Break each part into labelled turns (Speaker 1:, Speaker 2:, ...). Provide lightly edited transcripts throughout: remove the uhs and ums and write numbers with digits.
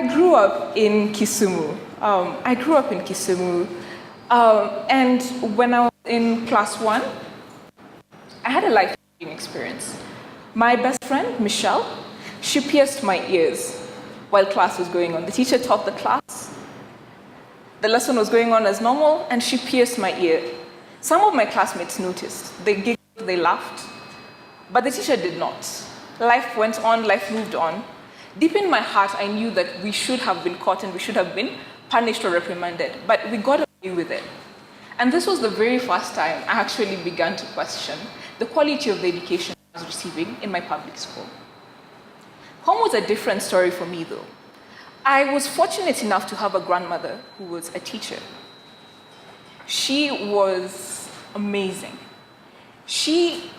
Speaker 1: I grew up in Kisumu. And when I was in class 1, I had a life-changing experience. My best friend, Michelle, she pierced my ears while class was going on. The teacher taught the class. The lesson was going on as normal, and she pierced my ear. Some of my classmates noticed. They giggled, they laughed, but the teacher did not. Life went on, life moved on. Deep in my heart, I knew that we should have been caught and we should have been punished or reprimanded, but we got away with it. And this was the very first time I actually began to question the quality of the education I was receiving in my public school. Home was a different story for me, though. I was fortunate enough to have a grandmother who was a teacher. She was amazing. She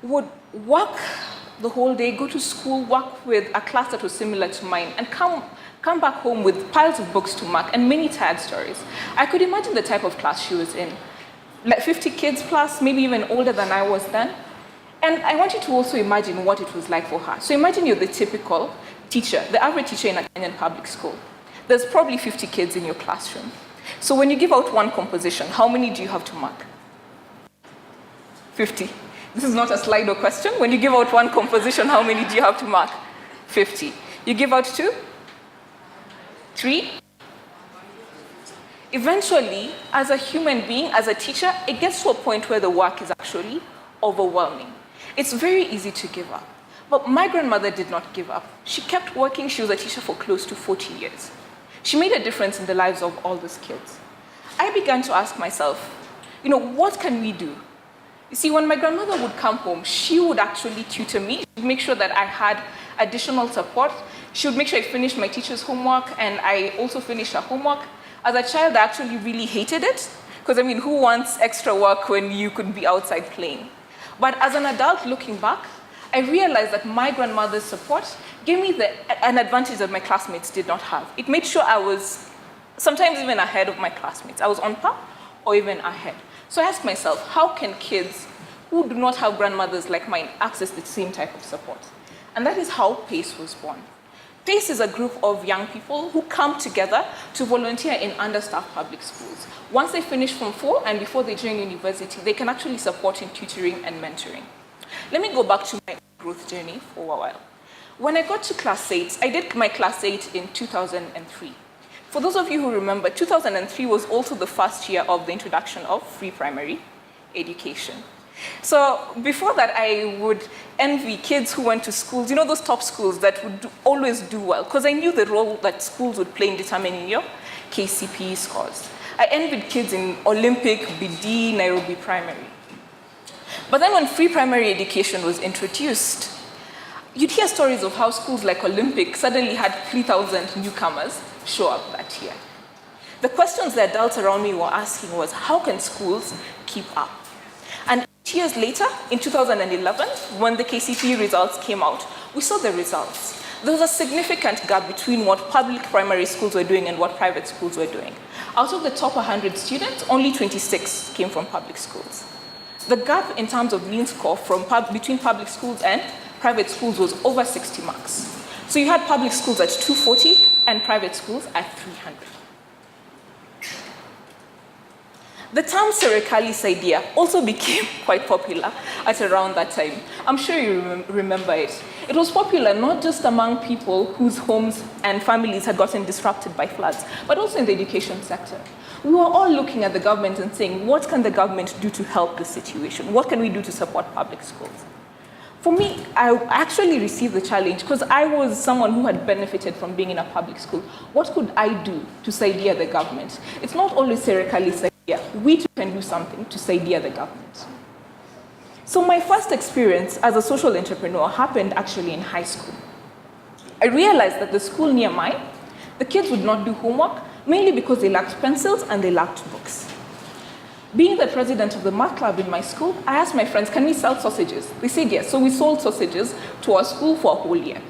Speaker 1: would work the whole day, go to school, work with a class that was similar to mine, and come back home with piles of books to mark and many tired stories. I could imagine the type of class she was in, like 50 kids plus, maybe even older than I was then. And I want you to also imagine what it was like for her. So imagine you're the typical teacher, the average teacher in a Kenyan public school. There's probably 50 kids in your classroom. So when you give out one composition, how many do you have to mark? 50. This is not a Slido question. When you give out one composition, how many do you have to mark? 50. You give out 2? 3? Eventually, as a human being, as a teacher, it gets to a point where the work is actually overwhelming. It's very easy to give up. But my grandmother did not give up. She kept working. She was a teacher for close to 40 years. She made a difference in the lives of all these kids. I began to ask myself, what can we do? You see, when my grandmother would come home, she would actually tutor me. She would make sure that I had additional support. She would make sure I finished my teacher's homework, and I also finished her homework. As a child, I actually really hated it, because who wants extra work when you could be outside playing? But as an adult looking back, I realized that my grandmother's support gave me an advantage that my classmates did not have. It made sure I was sometimes even ahead of my classmates. I was on par or even ahead. So I asked myself, how can kids who do not have grandmothers like mine access the same type of support? And that is how PACE was born. PACE is a group of young people who come together to volunteer in understaffed public schools. Once they finish Form 4 and before they join university, they can actually support in tutoring and mentoring. Let me go back to my growth journey for a while. When I got to class 8, I did my class 8 in 2003. For those of you who remember, 2003 was also the first year of the introduction of free primary education. So before that, I would envy kids who went to schools, those top schools that would always do well, because I knew the role that schools would play in determining your KCPE scores. I envied kids in Olympic, BD, Nairobi Primary. But then when free primary education was introduced, you'd hear stories of how schools like Olympic suddenly had 3,000 newcomers show up that year. The questions the adults around me were asking was, how can schools keep up? And 8 years later, in 2011, when the KCPE results came out, we saw the results. There was a significant gap between what public primary schools were doing and what private schools were doing. Out of the top 100 students, only 26 came from public schools. The gap in terms of mean score between public schools and private schools was over 60 marks. So you had public schools at 240 and private schools at 300. The term Serikali Saidia also became quite popular at around that time. I'm sure you remember it. It was popular not just among people whose homes and families had gotten disrupted by floods, but also in the education sector. We were all looking at the government and saying, what can the government do to help the situation? What can we do to support public schools? For me, I actually received the challenge because I was someone who had benefited from being in a public school. What could I do to saidia the government? It's not always Serikali Saidia. We too can do something to saidia the government. So my first experience as a social entrepreneur happened actually in high school. I realized that the school near mine, the kids would not do homework, mainly because they lacked pencils and they lacked books. Being the president of the math club in my school, I asked my friends, can we sell sausages? They said yes, so we sold sausages to our school for a whole year.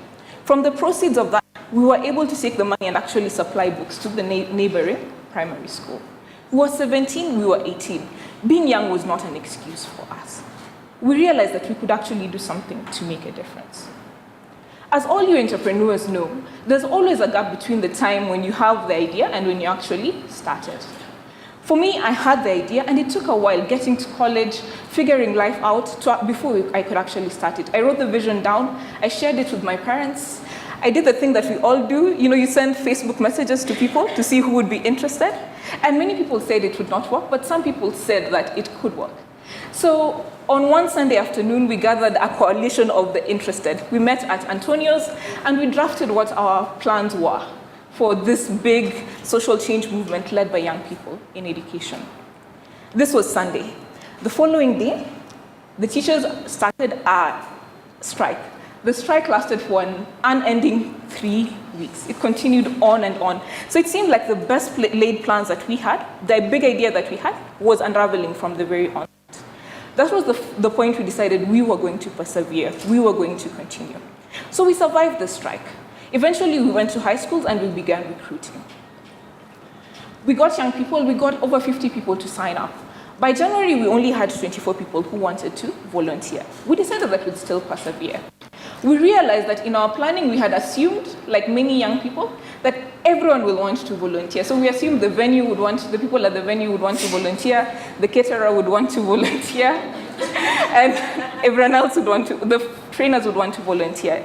Speaker 1: From the proceeds of that, we were able to take the money and actually supply books to the neighboring primary school. We were 17, we were 18. Being young was not an excuse for us. We realized that we could actually do something to make a difference. As all you entrepreneurs know, there's always a gap between the time when you have the idea and when you actually start it. For me, I had the idea, and it took a while getting to college, figuring life out before I could actually start it. I wrote the vision down, I shared it with my parents. I did the thing that we all do, you send Facebook messages to people to see who would be interested. And many people said it would not work, but some people said that it could work. So on one Sunday afternoon, we gathered a coalition of the interested. We met at Antonio's, and we drafted what our plans were for this big social change movement led by young people in education. This was Sunday. The following day, the teachers started a strike. The strike lasted for an unending 3 weeks. It continued on and on. So it seemed like the best laid plans that we had, the big idea that we had, was unraveling from the very onset. That was the point we decided we were going to persevere, we were going to continue. So we survived the strike. Eventually, we went to high schools and we began recruiting. We got young people, we got over 50 people to sign up. By January, we only had 24 people who wanted to volunteer. We decided that we'd still persevere. We realized that in our planning, we had assumed, like many young people, that everyone will want to volunteer. So we assumed the people at the venue would want to volunteer, the caterer would want to volunteer, and everyone else the trainers would want to volunteer.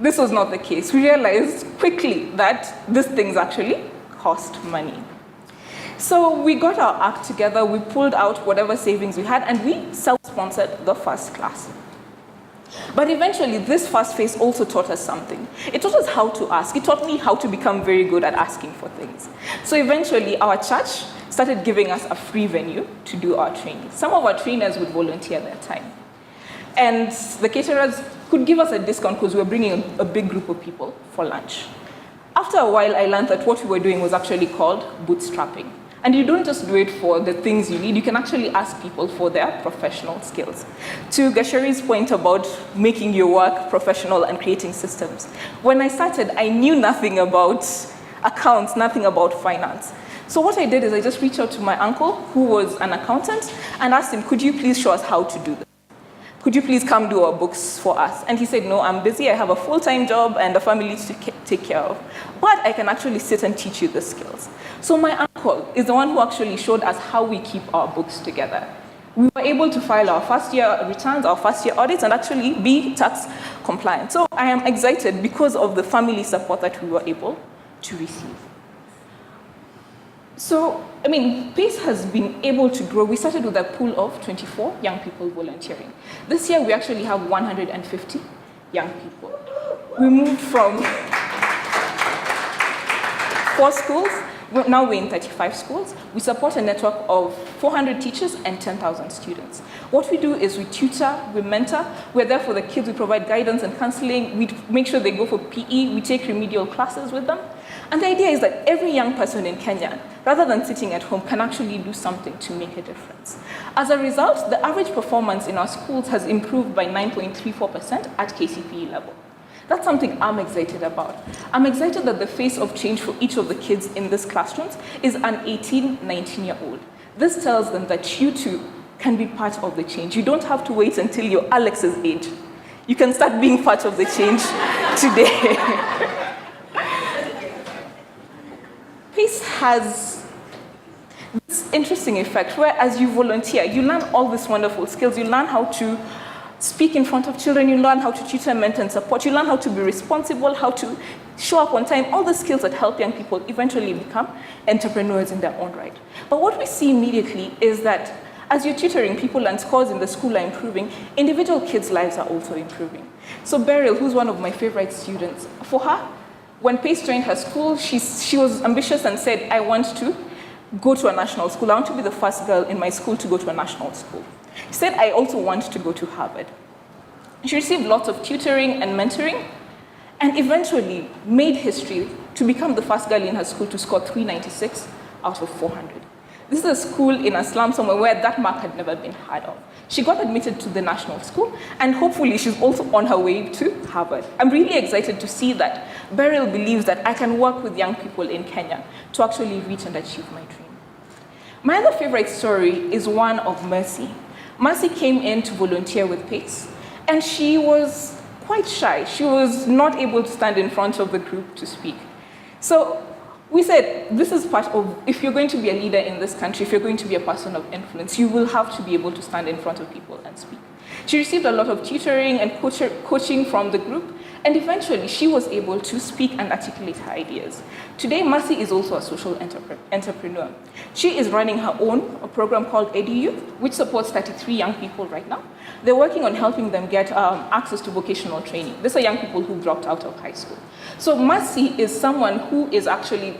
Speaker 1: This was not the case. We realized quickly that these things actually cost money. So we got our act together, we pulled out whatever savings we had, and we self-sponsored the first class. But eventually, this first phase also taught us something. It taught us how to ask. It taught me how to become very good at asking for things. So eventually, our church started giving us a free venue to do our training. Some of our trainers would volunteer their time. And the caterers could give us a discount because we were bringing a big group of people for lunch. After a while, I learned that what we were doing was actually called bootstrapping. And you don't just do it for the things you need, you can actually ask people for their professional skills. To Gashari's point about making your work professional and creating systems, when I started, I knew nothing about accounts, nothing about finance. So what I did is I just reached out to my uncle, who was an accountant, and asked him, could you please show us how to do this? Could you please come do our books for us? And he said, no, I'm busy, I have a full-time job and a family to take care of. But I can actually sit and teach you the skills. So my uncle is the one who actually showed us how we keep our books together. We were able to file our first year returns, our first year audits, and actually be tax compliant. So I am excited because of the family support that we were able to receive. So, PACE has been able to grow. We started with a pool of 24 young people volunteering. This year, we actually have 150 young people. We moved from 4 schools. Now we're in 35 schools. We support a network of 400 teachers and 10,000 students. What we do is we tutor, we mentor. We're there for the kids. We provide guidance and counseling. We make sure they go for PE. We take remedial classes with them. And the idea is that every young person in Kenya, rather than sitting at home, can actually do something to make a difference. As a result, the average performance in our schools has improved by 9.34% at KCPE level. That's something I'm excited about. I'm excited that the face of change for each of the kids in these classrooms is an 18, 19-year-old. This tells them that you too can be part of the change. You don't have to wait until you're Alex's age. You can start being part of the change today. PACE has this interesting effect where as you volunteer, you learn all these wonderful skills. You learn how to speak in front of children, you learn how to tutor, mentor, and support. You learn how to be responsible, how to show up on time, all the skills that help young people eventually become entrepreneurs in their own right. But what we see immediately is that as you're tutoring people and scores in the school are improving, individual kids' lives are also improving. So Beryl, who's one of my favorite students, for her, when PACE joined her school, she was ambitious and said, I want to go to a national school. I want to be the first girl in my school to go to a national school. She said, I also want to go to Harvard. She received lots of tutoring and mentoring, and eventually made history to become the first girl in her school to score 396 out of 400. This is a school in a slum somewhere where that mark had never been heard of. She got admitted to the national school, and hopefully she's also on her way to Harvard. I'm really excited to see that Beryl believes that I can work with young people in Kenya to actually reach and achieve my dream. My other favorite story is one of Mercy. Mercy came in to volunteer with PACE, and she was quite shy. She was not able to stand in front of the group to speak. So we said, this is part of, if you're going to be a leader in this country, if you're going to be a person of influence, you will have to be able to stand in front of people and speak. She received a lot of tutoring and coaching from the group, and eventually she was able to speak and articulate her ideas. Today, Mercy is also a social entrepreneur. She is running her own a program called EduYouth, which supports 33 young people right now. They're working on helping them get access to vocational training. These are young people who dropped out of high school. So Mercy is someone who is actually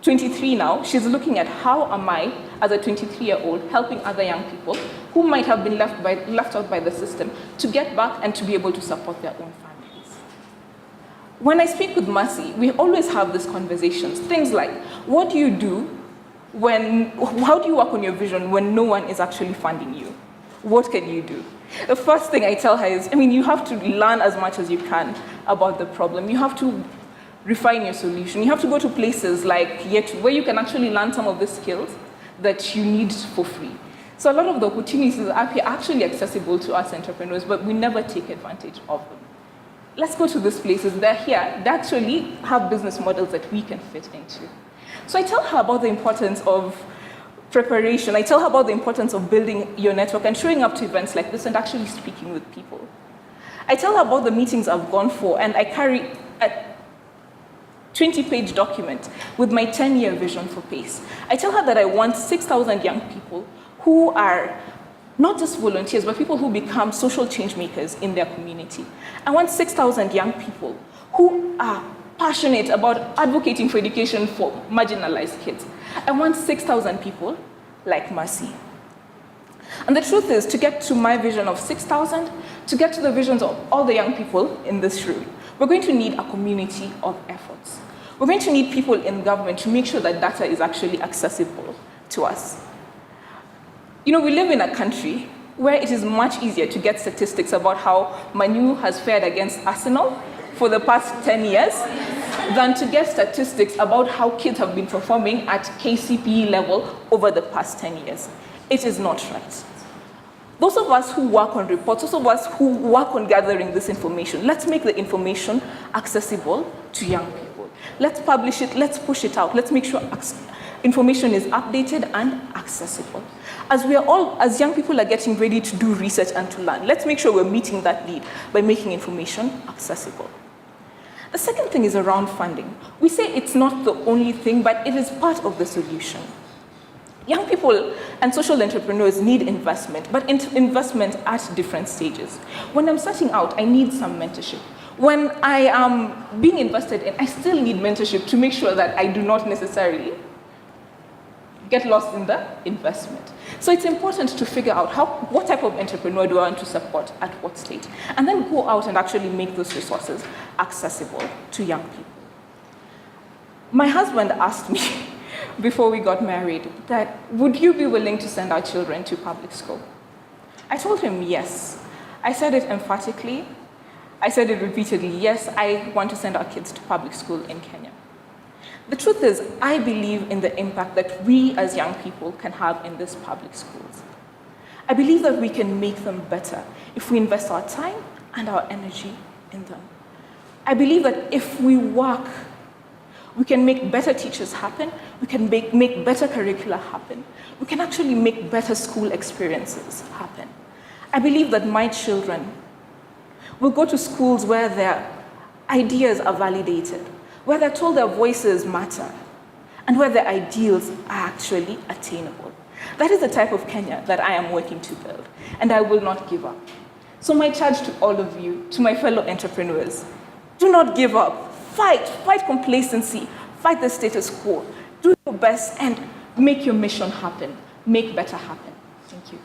Speaker 1: 23 now. She's looking at how am I, as a 23-year-old, helping other young people who might have been left out by the system to get back and to be able to support their own families. When I speak with Mercy, we always have these conversations. Things like, what do you do how do you work on your vision when no one is actually funding you? What can you do? The first thing I tell her is, you have to learn as much as you can about the problem. You have to refine your solution. You have to go to places like where you can actually learn some of the skills that you need for free. So a lot of the opportunities are actually accessible to us entrepreneurs, but we never take advantage of them. Let's go to these places. They're here. They actually have business models that we can fit into. So I tell her about the importance of preparation. I tell her about the importance of building your network and showing up to events like this and actually speaking with people. I tell her about the meetings I've gone for, and I carry a 20-page document with my 10-year vision for PACE. I tell her that I want 6,000 young people who are not just volunteers, but people who become social change makers in their community. I want 6,000 young people who are passionate about advocating for education for marginalized kids. I want 6,000 people like Mercy. And the truth is, to get to my vision of 6,000, to get to the visions of all the young people in this room, we're going to need a community of efforts. We're going to need people in government to make sure that data is actually accessible to us. We live in a country where it is much easier to get statistics about how Manu has fared against Arsenal for the past 10 years than to get statistics about how kids have been performing at KCPE level over the past 10 years. It is not right. Those of us who work on reports, those of us who work on gathering this information, let's make the information accessible to young people. Let's publish it, let's push it out, let's make sure information is updated and accessible. As young people are getting ready to do research and to learn, let's make sure we're meeting that need by making information accessible. The second thing is around funding. We say it's not the only thing, but it is part of the solution. Young people and social entrepreneurs need investment, but investment at different stages. When I'm starting out, I need some mentorship. When I am being invested in, I still need mentorship to make sure that I do not necessarily get lost in the investment. So it's important to figure out what type of entrepreneur do I want to support at what stage, and then go out and actually make those resources accessible to young people. My husband asked me before we got married that, would you be willing to send our children to public school? I told him yes. I said it emphatically. I said it repeatedly. Yes, I want to send our kids to public school in Kenya. The truth is, I believe in the impact that we as young people can have in these public schools. I believe that we can make them better if we invest our time and our energy in them. I believe that if we work, we can make better teachers happen, we can make better curricula happen, we can actually make better school experiences happen. I believe that my children will go to schools where their ideas are validated, where they're told their voices matter, and where their ideals are actually attainable. That is the type of Kenya that I am working to build, and I will not give up. So my charge to all of you, to my fellow entrepreneurs, do not give up. Fight complacency, fight the status quo. Do your best and make your mission happen. Make better happen. Thank you.